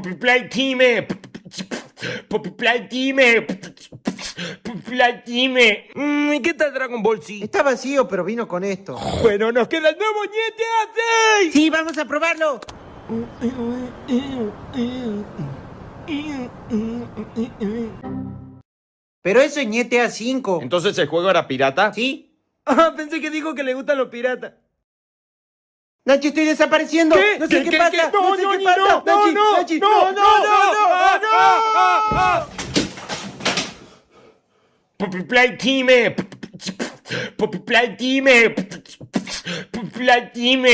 Poppy Play Team. Poppy Play Team. Poppy Play Team. ¿Y qué tal Dragon Ball Z? Está vacío, pero vino con esto. Bueno, nos queda el nuevo GTA 6. Sí, vamos a probarlo. Pero eso es GTA 5. ¿Entonces el juego era pirata? ¿Sí? Ah, pensé que dijo que le gustan los piratas. Nachi, estoy desapareciendo. ¿Qué? No sé qué pasa. No, No sé no, qué ni pasa. no, Nachi, no, Nachi, no, no. Poppy Play Team. Poppy Play Team. Poppy Play Team.